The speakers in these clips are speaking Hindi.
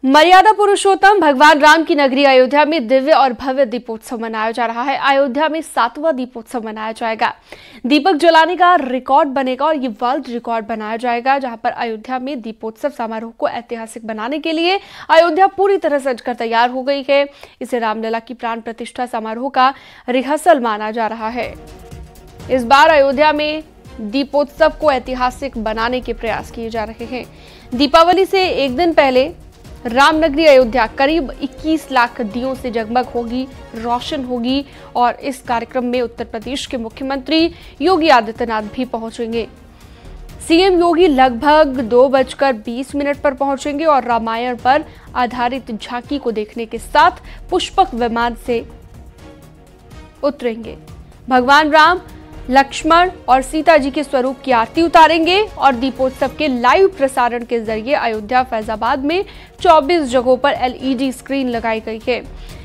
मर्यादा पुरुषोत्तम भगवान राम की नगरी अयोध्या में दिव्य और भव्य दीपोत्सव मनाया जा रहा है। अयोध्या में 7वां दीपोत्सव मनाया जाएगा। दीपक जलाने का रिकॉर्ड बनेगा और ये वर्ल्ड रिकॉर्ड बनाया जाएगा, जहां पर अयोध्या में दीपोत्सव समारोह को ऐतिहासिक बनाने के लिए अयोध्या पूरी तरह सजकर तैयार हो गई है। इसे रामलला की प्राण प्रतिष्ठा समारोह का रिहर्सल माना जा रहा है। इस बार अयोध्या में दीपोत्सव को ऐतिहासिक बनाने के प्रयास किए जा रहे हैं। दीपावली से एक दिन पहले रामनगरी अयोध्या करीब 21 लाख दियों से जगमग होगी, रोशन होगी और इस कार्यक्रम में उत्तर प्रदेश के मुख्यमंत्री योगी आदित्यनाथ भी पहुंचेंगे। सीएम योगी लगभग 2:20 पर पहुंचेंगे और रामायण पर आधारित झांकी को देखने के साथ पुष्पक विमान से उतरेंगे। भगवान राम, लक्ष्मण और सीता जी के स्वरूप की आरती उतारेंगे और दीपोत्सव के लाइव प्रसारण के जरिए अयोध्या फैजाबाद में 24 जगहों पर एलईडी स्क्रीन लगाई गई है।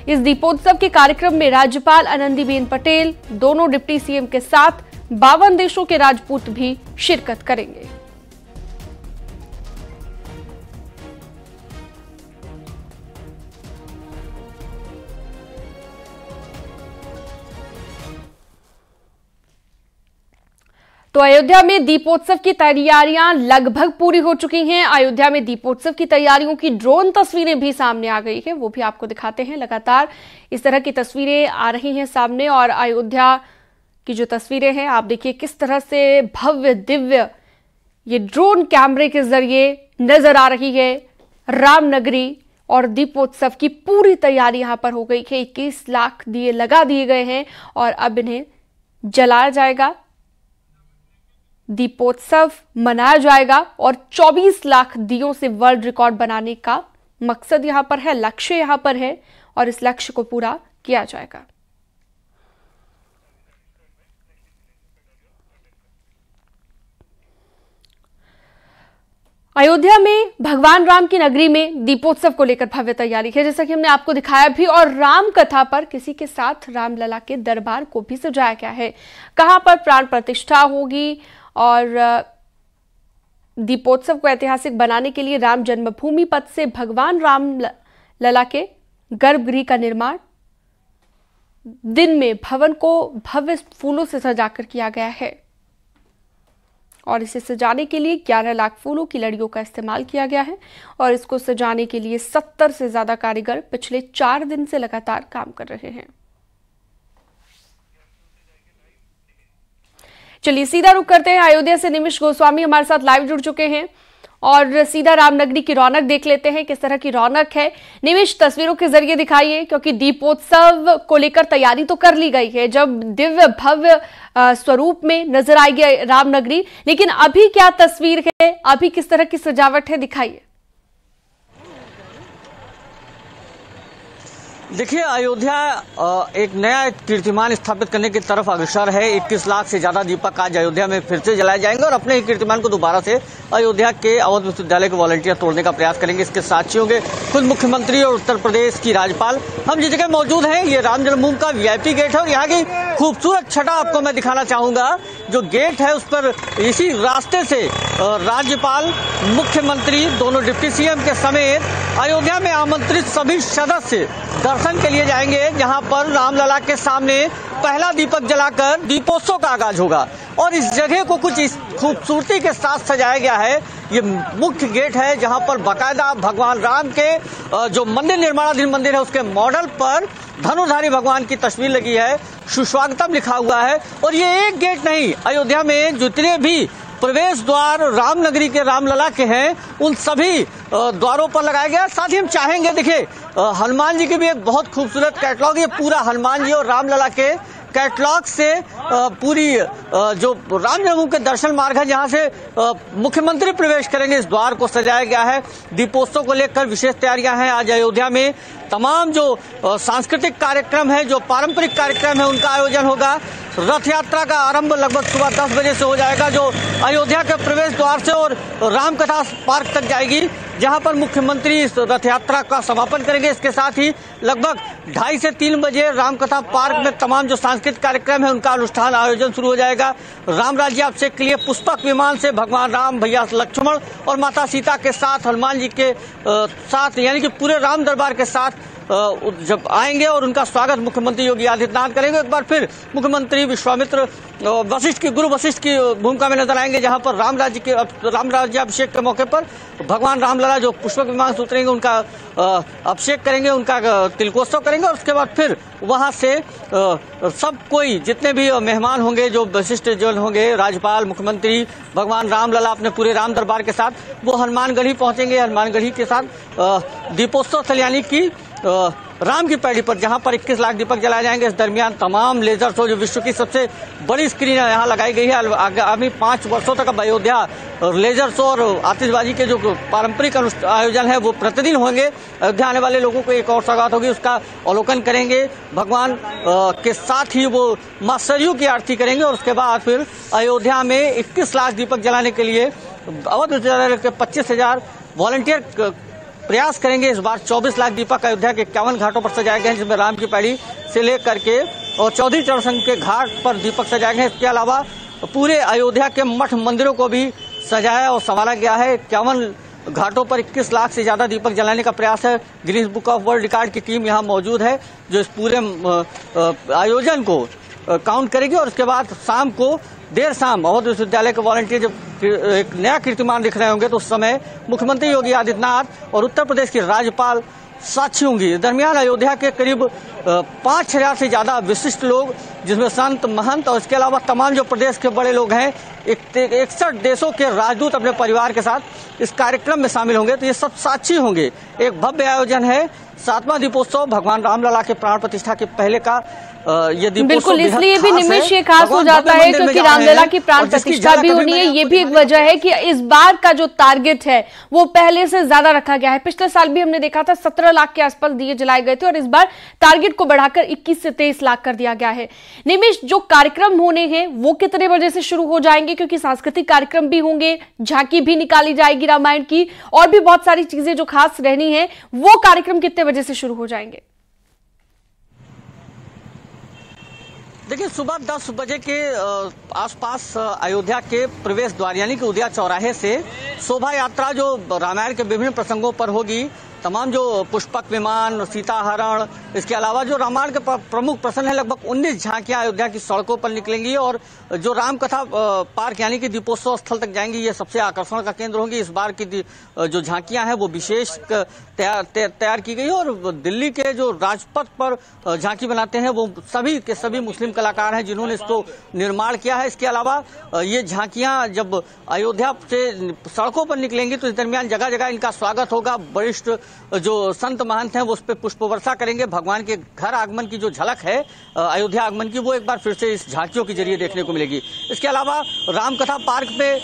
इस दीपोत्सव के कार्यक्रम में राज्यपाल आनंदीबेन पटेल, दोनों डिप्टी सीएम के साथ 52 देशों के राजपूत भी शिरकत करेंगे। तो अयोध्या में दीपोत्सव की तैयारियां लगभग पूरी हो चुकी हैं। अयोध्या में दीपोत्सव की तैयारियों की ड्रोन तस्वीरें भी सामने आ गई है, वो भी आपको दिखाते हैं। लगातार इस तरह की तस्वीरें आ रही हैं सामने और अयोध्या की जो तस्वीरें हैं, आप देखिए किस तरह से भव्य दिव्य ये ड्रोन कैमरे के जरिए नजर आ रही है रामनगरी। और दीपोत्सव की पूरी तैयारी यहां पर हो गई है। 21 लाख दिए लगा दिए गए हैं और अब इन्हें जलाया जाएगा, दीपोत्सव मनाया जाएगा और 24 लाख दियों से वर्ल्ड रिकॉर्ड बनाने का मकसद यहां पर है, लक्ष्य यहां पर है और इस लक्ष्य को पूरा किया जाएगा। अयोध्या में भगवान राम की नगरी में दीपोत्सव को लेकर भव्य तैयारी है, जैसा कि हमने आपको दिखाया भी। और राम कथा पर किसी के साथ रामलला के दरबार को भी सजाया गया है। कहां पर प्राण प्रतिष्ठा होगी और दीपोत्सव को ऐतिहासिक बनाने के लिए राम जन्मभूमि पथ से भगवान राम लला के गर्भगृह का निर्माण दिन में भवन को भव्य फूलों से सजाकर किया गया है और इसे सजाने के लिए 11 लाख फूलों की लड़ियों का इस्तेमाल किया गया है और इसको सजाने के लिए 70 से ज्यादा कारीगर पिछले 4 दिन से लगातार काम कर रहे हैं। चलिए सीधा रुख करते हैं। अयोध्या से निमिष गोस्वामी हमारे साथ लाइव जुड़ चुके हैं और सीधा रामनगरी की रौनक देख लेते हैं, किस तरह की रौनक है। निमिष, तस्वीरों के जरिए दिखाइए, क्योंकि दीपोत्सव को लेकर तैयारी तो कर ली गई है, जब दिव्य भव्य स्वरूप में नजर आएगी रामनगरी, लेकिन अभी क्या तस्वीर है, अभी किस तरह की सजावट है, दिखाइए। देखिए, अयोध्या एक नया कीर्तिमान स्थापित करने की तरफ अग्रसर है। 21 लाख से ज्यादा दीपक आज अयोध्या में फिर से जलाए जाएंगे और अपने ही कीर्तिमान को दोबारा से अयोध्या के अवध विश्वविद्यालय के वॉलंटियर तोड़ने का प्रयास करेंगे। इसके साक्षी होंगे खुद मुख्यमंत्री और उत्तर प्रदेश की राज्यपाल। हम जिस जगह मौजूद हैं, ये राम जन्मभूमि का वीआईपी गेट है और यहाँ की खूबसूरत छटा आपको मैं दिखाना चाहूंगा। जो गेट है उस पर इसी रास्ते से राज्यपाल, मुख्यमंत्री, दोनों डिप्टी सीएम के समेत अयोध्या में आमंत्रित सभी सदस्य दर्शन के लिए जाएंगे, जहां पर रामलला के सामने पहला दीपक जलाकर दीपोत्सव का आगाज होगा। और इस जगह को कुछ इस खूबसूरती के साथ सजाया गया है। ये मुख्य गेट है जहां पर बाकायदा भगवान राम के जो मंदिर, निर्माणाधीन मंदिर है, उसके मॉडल पर धनुर्धारी भगवान की तस्वीर लगी है, सुस्वागतम लिखा हुआ है। और ये एक गेट नहीं, अयोध्या में जितने भी प्रवेश द्वार रामनगरी के रामलला के हैं, उन सभी द्वारों पर लगाया गया। साथ ही हम चाहेंगे, देखिए हनुमान जी की भी एक बहुत खूबसूरत कैटलॉग, ये पूरा हनुमान जी और रामलला के कैटलॉग से पूरी जो राम जन्मभूमि के दर्शन मार्ग है, जहां से मुख्यमंत्री प्रवेश करेंगे, इस द्वार को सजाया गया है। दीपोत्सव को लेकर विशेष तैयारियां हैं। आज अयोध्या में तमाम जो सांस्कृतिक कार्यक्रम है, जो पारंपरिक कार्यक्रम है, उनका आयोजन होगा। रथ यात्रा का आरंभ लगभग सुबह 10 बजे से हो जाएगा, जो अयोध्या के प्रवेश द्वार से और रामकथा पार्क तक जाएगी, जहां पर मुख्यमंत्री इस रथ यात्रा का समापन करेंगे। इसके साथ ही लगभग 2:30 से 3 बजे रामकथा पार्क में तमाम जो सांस्कृतिक कार्यक्रम है उनका अनुष्ठान आयोजन शुरू हो जाएगा। राम राज्याभिषेक के लिए पुष्पक विमान से भगवान राम, भैया लक्ष्मण और माता सीता के साथ, हनुमान जी के साथ, यानी कि पूरे राम दरबार के साथ जब आएंगे और उनका स्वागत मुख्यमंत्री योगी आदित्यनाथ करेंगे। एक बार फिर मुख्यमंत्री विश्वामित्र गुरु वशिष्ठ की भूमिका में नजर आएंगे, जहां पर राम राज्याभिषेक के मौके पर भगवान रामलला जो पुष्पक विमान से उतरेंगे उनका अभिषेक करेंगे, उनका तिलकोत्सव करेंगे। और उसके बाद फिर वहां से सब कोई, जितने भी मेहमान होंगे, जो विशिष्ट जन होंगे, राज्यपाल, मुख्यमंत्री, भगवान रामलला अपने पूरे राम दरबार के साथ, वो हनुमानगढ़ी पहुंचेंगे। हनुमानगढ़ी के साथ दीपोत्सव स्थल यानी कि राम की पैड़ी पर, जहां पर 21 लाख दीपक जलाए जाएंगे। इस दरमियान तमाम लेजर शो, जो विश्व की सबसे बड़ी स्क्रीन यहाँ लगाई गई है, आगामी 5 वर्षों तक अब अयोध्या लेजर शो और आतिशबाजी के जो पारंपरिक आयोजन है वो प्रतिदिन होंगे। अयोध्या आने वाले लोगों को एक और सौगात होगी, उसका अवलोकन करेंगे। भगवान के साथ ही वो मां सरयू की आरती करेंगे और उसके बाद फिर अयोध्या में 21 लाख दीपक जलाने के लिए अवध विश्वविद्यालय के 25,000 वॉलंटियर प्रयास करेंगे। इस बार 24 लाख दीपक अयोध्या के 51 घाटों पर सजाए गए हैं, जिसमें राम की पैड़ी से लेकर के और चौधरी चरण सिंह के घाट पर दीपक सजाए गए हैं। इसके अलावा पूरे अयोध्या के मठ मंदिरों को भी सजाया और संवारा गया है। 51 घाटों पर 21 लाख से ज्यादा दीपक जलाने का प्रयास है। Guinness book of world record की टीम यहाँ मौजूद है, जो इस पूरे आयोजन को काउंट करेगी। और उसके बाद शाम को देर शाम अवध विश्वविद्यालय के वॉलंटियर जब एक नया कीर्तिमान दिख रहे होंगे, तो उस समय मुख्यमंत्री योगी आदित्यनाथ और उत्तर प्रदेश की राज्यपाल साक्षी होंगी। दरमियान अयोध्या के करीब 5,000 से ज्यादा विशिष्ट लोग, जिसमें संत, महंत और इसके अलावा तमाम जो प्रदेश के बड़े लोग हैं, 61 देशों के राजदूत अपने परिवार के साथ इस कार्यक्रम में शामिल होंगे। तो ये सब साक्षी होंगे। एक भव्य आयोजन है। 7वां दीपोत्सव भगवान रामलला के प्राण प्रतिष्ठा के पहले का ये दीपोत्सव बिल्कुल, इसलिए भी निमिष ये खास हो जाता है क्योंकि रामलला की प्राण प्रतिष्ठा भी होनी है। ये भी एक वजह है कि इस बार का जो टारगेट है वो पहले से ज्यादा रखा गया है। पिछले साल भी हमने देखा था 17 लाख के आसपास दिए जलाए गए थे और इस बार टारगेट को बढ़ाकर 21 से 23 लाख कर दिया गया है। निमिष, जो कार्यक्रम होने हैं वो कितने बजे से शुरू हो जाएंगे, क्योंकि सांस्कृतिक कार्यक्रम भी होंगे, झांकी भी निकाली जाएगी रामायण की, और भी बहुत सारी चीजें जो खास रहनी है, वो कार्यक्रम कितने बजे से शुरू हो जाएंगे? देखिए, सुबह 10 बजे के आसपास अयोध्या के प्रवेश द्वार यानी कि उदया चौराहे से शोभा यात्रा जो रामायण के विभिन्न प्रसंगों पर होगी, तमाम जो पुष्पक विमान, सीता हरण, इसके अलावा जो रामायण के प्रमुख प्रसंग है, लगभग 19 झांकियां अयोध्या की सड़कों पर निकलेंगी और जो रामकथा पार्क यानी कि दीपोत्सव स्थल तक जाएंगी। ये सबसे आकर्षण का केंद्र होंगी। इस बार की जो झांकियां हैं वो विशेष तैयार की गई और दिल्ली के जो राजपथ पर झांकी बनाते हैं वो सभी के सभी मुस्लिम कलाकार हैं जिन्होंने इसको निर्माण किया है। इसके अलावा ये झांकियां जब अयोध्या से सड़कों पर निकलेंगी तो इस दरमियान जगह जगह इनका स्वागत होगा। वरिष्ठ जो संत महंत हैं वो उस पर पुष्प वर्षा करेंगे। भगवान के घर आगमन की जो झलक है अयोध्या आगमन की, वो एक बार फिर से इस झांकियों के जरिए देखने को मिलेगी। इसके अलावा रामकथा पार्क पे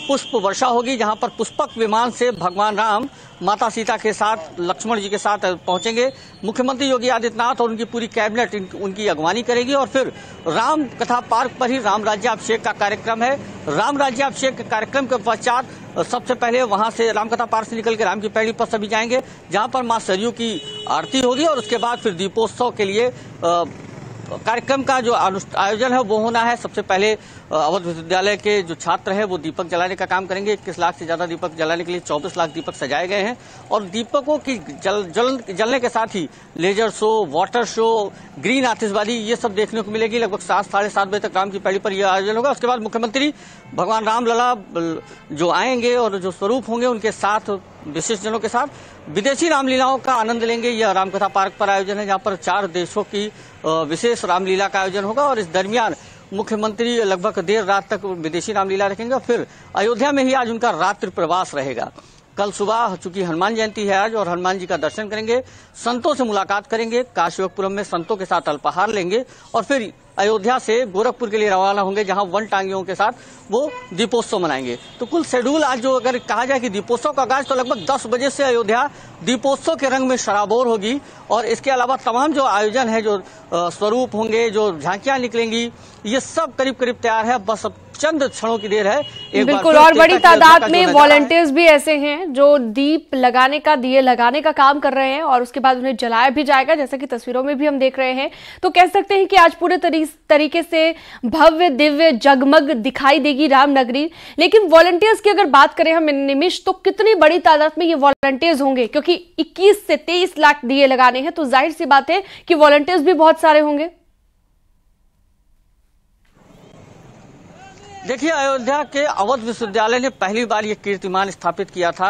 पुष्प वर्षा होगी, जहां पर पुष्पक विमान से भगवान राम माता सीता के साथ, लक्ष्मण जी के साथ पहुंचेंगे। मुख्यमंत्री योगी आदित्यनाथ और उनकी पूरी कैबिनेट उनकी अगवानी करेगी और फिर राम कथा पार्क पर ही राम राज्याभिषेक का कार्यक्रम है। राम राज्याभिषेक के कार्यक्रम के पश्चात सबसे पहले वहां से रामकथा पार्क से निकल के राम की पैड़ी पर सभी जाएंगे, जहां पर मां सरयू की आरती होगी और उसके बाद फिर दीपोत्सव के लिए कार्यक्रम का जो आयोजन है वो होना है। सबसे पहले अवध विश्वविद्यालय के जो छात्र हैं वो दीपक जलाने का काम करेंगे। 21 लाख से ज्यादा दीपक जलाने के लिए 24 लाख दीपक सजाए गए हैं और दीपकों की जलने के साथ ही laser show, water show, green आतिशबाजी ये सब देखने को मिलेगी। लगभग 7 साढ़े 7 बजे तक राम की पैड़ी पर यह आयोजन होगा। उसके बाद मुख्यमंत्री भगवान रामलला जो आएंगे और जो स्वरूप होंगे उनके साथ विशिष्ट जनों के साथ विदेशी रामलीलाओं का आनंद लेंगे। यह रामकथा पार्क पर आयोजन है, जहां पर 4 देशों की विशेष रामलीला का आयोजन होगा और इस दरमियान मुख्यमंत्री लगभग देर रात तक विदेशी रामलीला रखेंगे और फिर अयोध्या में ही आज उनका रात्रि प्रवास रहेगा। कल सुबह चूंकि हनुमान जयंती है आज और हनुमान जी का दर्शन करेंगे, संतों से मुलाकात करेंगे, काशीपुरम में संतों के साथ अल्पाहार लेंगे और फिर अयोध्या से गोरखपुर के लिए रवाना होंगे, जहां वन टांगियों के साथ वो दीपोत्सव मनाएंगे। तो कुल शेड्यूल आज जो अगर कहा जाए कि दीपोत्सव का आगाज तो लगभग 10 बजे से अयोध्या दीपोत्सव के रंग में शराबोर होगी। और इसके अलावा तमाम जो आयोजन है, जो स्वरूप होंगे, जो झांकियां निकलेंगी, ये सब करीब करीब तैयार है। बस अब चंद क्षणों की देर है। बिल्कुल, और बड़ी तादाद में वॉलंटियर्स भी ऐसे हैं जो दीप लगाने का, दिए लगाने का काम कर रहे हैं और उसके बाद उन्हें जलाया भी जाएगा, जैसा कि तस्वीरों में भी हम देख रहे हैं। तो कह सकते हैं कि आज पूरे तरीके से भव्य दिव्य जगमग दिखाई देगी रामनगरी। लेकिन वॉलंटियर्स की अगर बात करें हम निमिष, तो कितनी बड़ी तादाद में ये वॉलंटियर्स होंगे? क्योंकि 21 से 23 लाख दिए लगाने हैं, तो जाहिर सी बात है कि वॉलंटियर्स भी बहुत सारे होंगे। देखिए, अयोध्या के अवध विश्वविद्यालय ने पहली बार ये कीर्तिमान स्थापित किया था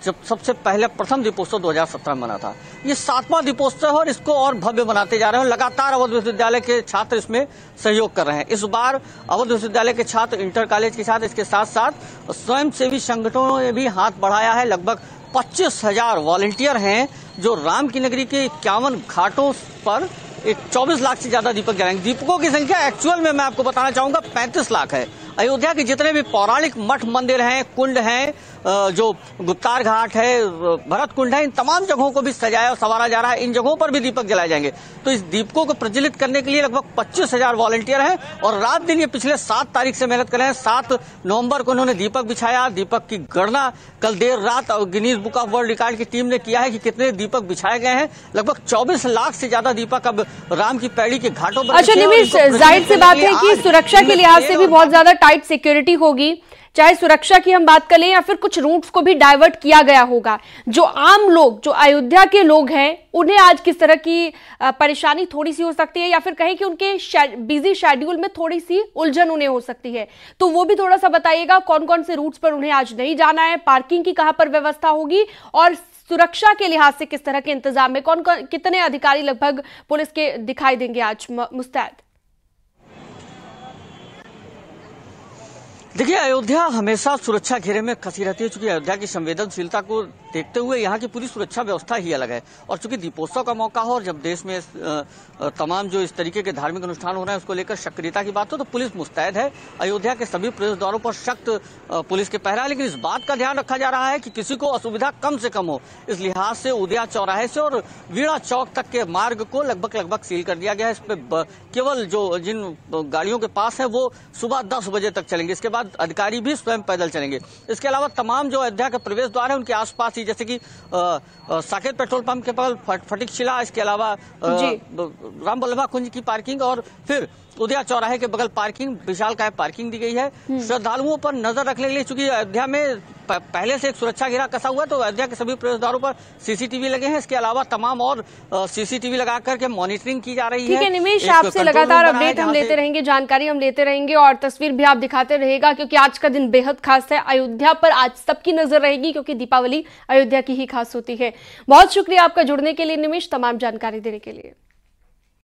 जब सबसे पहले प्रथम दीपोत्सव 2017 में बना था। ये 7वां दीपोत्सव है और इसको और भव्य बनाते जा रहे हैं। लगातार अवध विश्वविद्यालय के छात्र इसमें सहयोग कर रहे हैं। इस बार अवध विश्वविद्यालय के छात्र, इंटर कॉलेज के साथ, इसके साथ साथ स्वयंसेवी संगठनों ने भी हाथ बढ़ाया है। लगभग 25,000 वॉलंटियर हैं जो राम की नगरी के 51 घाटों पर 24 लाख से ज्यादा दीपक जलाएंगे। दीपकों की संख्या एक्चुअल में मैं आपको बताना चाहूंगा 35 लाख है। अयोध्या के जितने भी पौराणिक मठ मंदिर हैं, कुंड हैं, जो गुप्तार घाट है, भरत कुंड है, इन तमाम जगहों को भी सजाया और संवारा जा रहा है। इन जगहों पर भी दीपक जलाए जाएंगे। तो इस दीपकों को प्रज्वलित करने के लिए लगभग 25,000 वॉलंटियर हैं और रात दिन ये पिछले 7 तारीख से मेहनत कर रहे हैं। 7 नवंबर को उन्होंने दीपक बिछाया। दीपक की गणना कल देर रात Guinness book of world record की टीम ने किया है कि कितने दीपक बिछाए गए हैं। लगभग 24 लाख से ज्यादा दीपक अब राम की पैड़ी के घाटों पर। अच्छा निमिष, जाहिर सी बात है कि सुरक्षा के लिहाज से भी बहुत ज्यादा टाइट सिक्योरिटी होगी, चाहे सुरक्षा की हम बात करें या फिर कुछ रूट्स को भी डाइवर्ट किया गया होगा। जो आम लोग, जो अयोध्या के लोग हैं, उन्हें आज किस तरह की परेशानी थोड़ी सी हो सकती है, या फिर कहें कि उनके बिजी शेड्यूल में थोड़ी सी उलझन उन्हें हो सकती है, तो वो भी थोड़ा सा बताइएगा। कौन कौन से रूट्स पर उन्हें आज नहीं जाना है, पार्किंग की कहां पर व्यवस्था होगी और सुरक्षा के लिहाज से किस तरह के इंतजाम में कितने अधिकारी लगभग पुलिस के दिखाई देंगे आज मुस्तैद? देखिए, अयोध्या हमेशा सुरक्षा घेरे में फंसी रहती है। चूंकि अयोध्या की संवेदनशीलता को देखते हुए यहाँ की पूरी सुरक्षा व्यवस्था ही अलग है। और चूंकि दीपोत्सव का मौका हो और जब देश में तमाम जो इस तरीके के धार्मिक अनुष्ठान हो रहे हैं उसको लेकर सक्रियता की बात हो तो पुलिस मुस्तैद है। अयोध्या के सभी प्रवेश द्वारों पर सख्त पुलिस के पहरा है। लेकिन इस बात का ध्यान रखा जा रहा है कि किसी को असुविधा कम से कम हो। इस लिहाज से उदया चौराहे से और वीणा चौक तक के मार्ग को लगभग सील कर दिया गया है। इस पर केवल जो जिन गाड़ियों के पास है वो सुबह 10 बजे तक चलेंगे। इसके बाद अधिकारी भी स्वयं पैदल चलेंगे। इसके अलावा तमाम जो अयोध्या के प्रवेश द्वार है उनके आसपास ही, जैसे कि साकेत पेट्रोल पंप के पास फटिक शिला, इसके अलावा राम वल्लभा कुंज की पार्किंग और फिर उदया चौराहे के बगल पार्किंग, विशालकाय पार्किंग दी गई है। श्रद्धालुओं पर नजर रखने के लिए, चूंकि अयोध्या में पहले से एक सुरक्षा घेरा कसा हुआ है, तो अयोध्या के सभी प्रवेश द्वारों पर सीसीटीवी लगे हैं। इसके अलावा तमाम और सीसीटीवी लगा करके मॉनिटरिंग की जा रही है। ठीक है निमिष, आपसे लगातार अपडेट हम लेते रहेंगे, जानकारी हम लेते रहेंगे और तस्वीर भी आप दिखाते रहेगा, क्योंकि आज का दिन बेहद खास है। अयोध्या पर आज सबकी नजर रहेगी, क्योंकि दीपावली अयोध्या की ही खास होती है। बहुत शुक्रिया आपका जुड़ने के लिए निमिष, तमाम जानकारी देने के लिए।